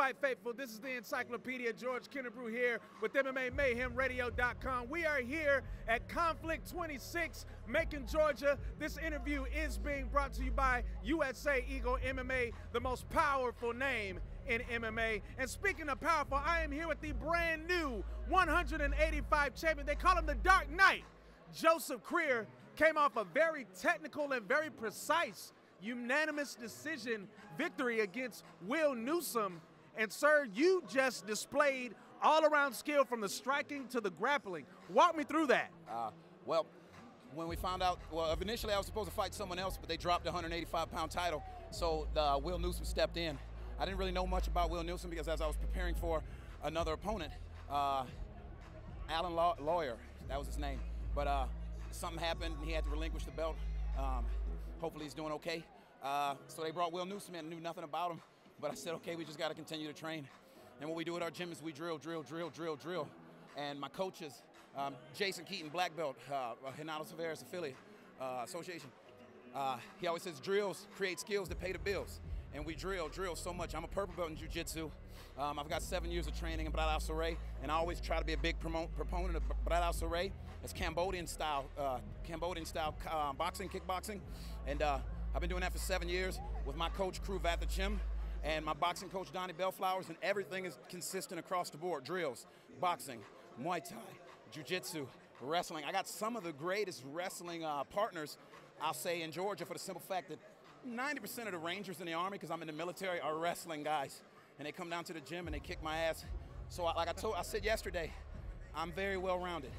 fight faithful? This is the Encyclopedia, George Kennebrew here with MMA Mayhem Radio.com. We are here at Conflict 26, Macon, Georgia. This interview is being brought to you by USA Eagle MMA, the most powerful name in MMA. And speaking of powerful, I am here with the brand new 185 champion. They call him the Dark Knight. Joseph Creer came off a very technical and very precise unanimous decision victory against Will Newsome. And sir, you just displayed all-around skill from the striking to the grappling. Walk me through that. Well, when we found out, initially I was supposed to fight someone else, but they dropped the 185-pound title, so Will Newsome stepped in. I didn't really know much about Will Newsome because as I was preparing for another opponent, Alan Lawyer, that was his name, but something happened and he had to relinquish the belt. Hopefully he's doing okay. So they brought Will Newsome in. I knew nothing about him, but I said, okay, we just got to continue to train. And what we do at our gym is we drill. And my coaches, Jason Keaton, black belt, Renato Silvera's affiliate association, he always says drills create skills that pay the bills. And we drill so much. I'm a purple belt in jiu-jitsu. I've got 7 years of training in Braço Rei, and I always try to be a big proponent of Braço Rei. It's Cambodian style boxing, kickboxing. And I've been doing that for 7 years with my coach, Crew Chim, and my boxing coach, Donnie Bellflowers, and everything is consistent across the board. Drills, boxing, Muay Thai, jiu-jitsu, wrestling. I got some of the greatest wrestling partners, I'll say, in Georgia for the simple fact that 90% of the Rangers in the Army, because I'm in the military, are wrestling guys. And they come down to the gym and they kick my ass. So like I said yesterday, I'm very well-rounded.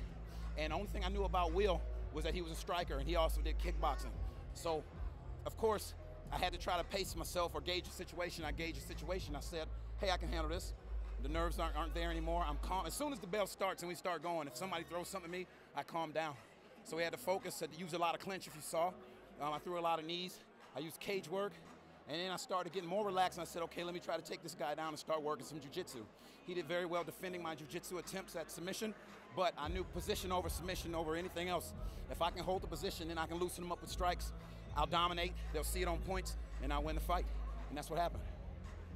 And the only thing I knew about Will was that he was a striker and he also did kickboxing. So, of course, I had to try to pace myself or gauge the situation. I gauged the situation. I said, hey, I can handle this. The nerves aren't there anymore. I'm calm. As soon as the bell starts and we start going, if somebody throws something at me, I calm down. So we had to focus, had to use a lot of clinch if you saw. I threw a lot of knees. I used cage work. And then I started getting more relaxed, and I said, okay, let me try to take this guy down and start working some jiu-jitsu. He did very well defending my jiu-jitsu attempts at submission, but I knew position over submission over anything else. If I can hold the position, then I can loosen them up with strikes. I'll dominate, they'll see it on points, and I'll win the fight. And that's what happened.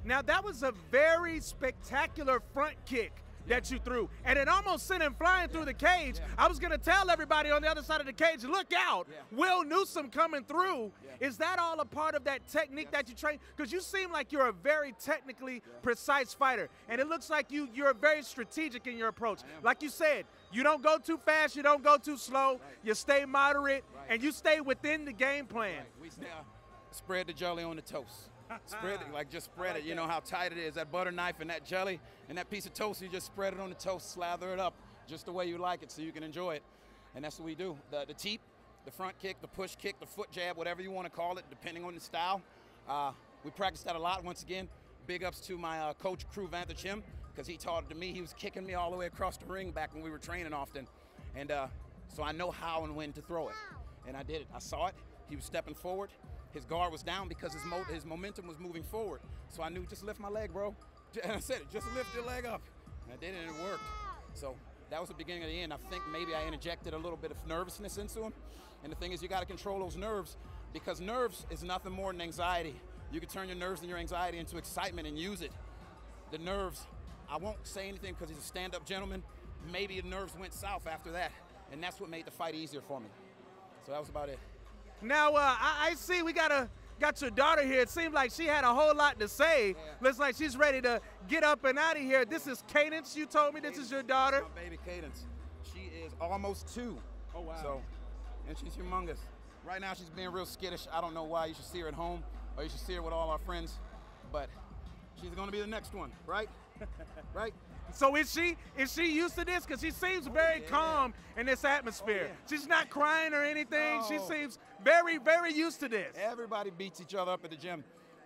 Now, that was a very spectacular front kick that you threw, and it almost sent him flying through the cage. I was going to tell everybody on the other side of the cage, look out, Will Newsome coming through. Is that all a part of that technique that you train? Because you seem like you're a very technically precise fighter, and it looks like you're very strategic in your approach. Like you said, you don't go too fast, you don't go too slow, you stay moderate, and you stay within the game plan. We spread the jelly on the toast. Spread it, like just spread it. You know how tight it is, that butter knife and that jelly and that piece of toast, you just spread it on the toast, slather it up just the way you like it so you can enjoy it. And that's what we do. The teep, the front kick, the push kick, the foot jab, whatever you want to call it, depending on the style. We practice that a lot. Once again, big ups to my coach, Crew Chim, because he taught it to me. He was kicking me all the way across the ring back when we were training often. And so I know how and when to throw it. And I did it. I saw it. He was stepping forward. His guard was down because his momentum was moving forward. So I knew, just lift my leg, bro. And I said it, just lift your leg up. And I did it, and it worked. So that was the beginning of the end. I think maybe I interjected a little bit of nervousness into him. And the thing is, you got to control those nerves, because nerves is nothing more than anxiety. You can turn your nerves and your anxiety into excitement and use it. The nerves, I won't say anything because he's a stand-up gentleman. Maybe the nerves went south after that. And that's what made the fight easier for me. So that was about it. Now, I see we got your daughter here. It seems like she had a whole lot to say. Looks like she's ready to get up and out of here. This is Cadence. You told me this is your daughter. My baby Cadence. She is almost 2. Oh, wow. So, and she's humongous. Right now she's being real skittish. I don't know why. You should see her at home, or you should see her with all our friends. But she's going to be the next one, right? Right? So is she used to this? Because she seems very calm in this atmosphere. She's not crying or anything. No. She seems very, very used to this. Everybody beats each other up at the gym.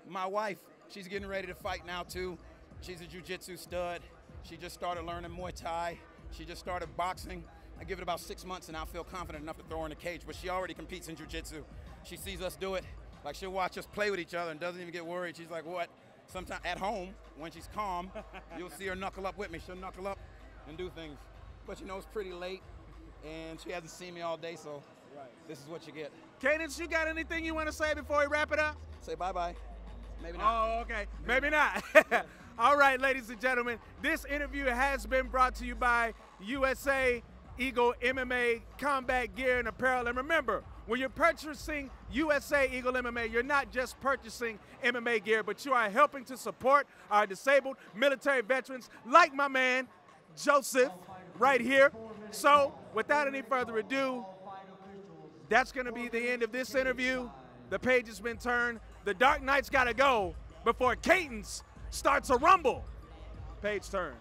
My wife, she's getting ready to fight now too. She's a jiu-jitsu stud. She just started learning Muay Thai. She just started boxing. I give it about 6 months and I'll feel confident enough to throw her in the cage, but she already competes in jiu-jitsu. She sees us do it. Like, she'll watch us play with each other and doesn't even get worried. She's like, what? Sometimes at home, when she's calm, you'll see her knuckle up with me. She'll knuckle up and do things. But you know, it's pretty late, and she hasn't seen me all day, so this is what you get. Cadence, you got anything you want to say before we wrap it up? Say bye-bye. Maybe not. Oh, okay. Maybe not. All right, ladies and gentlemen, this interview has been brought to you by USA Eagle MMA combat gear and apparel. And remember, when you're purchasing USA Eagle MMA, you're not just purchasing MMA gear, but you are helping to support our disabled military veterans like my man, Joseph, right here. So, without any further ado, that's going to be the end of this interview. The page has been turned. The Dark Knight's got to go before Cadence starts a rumble. Page turned.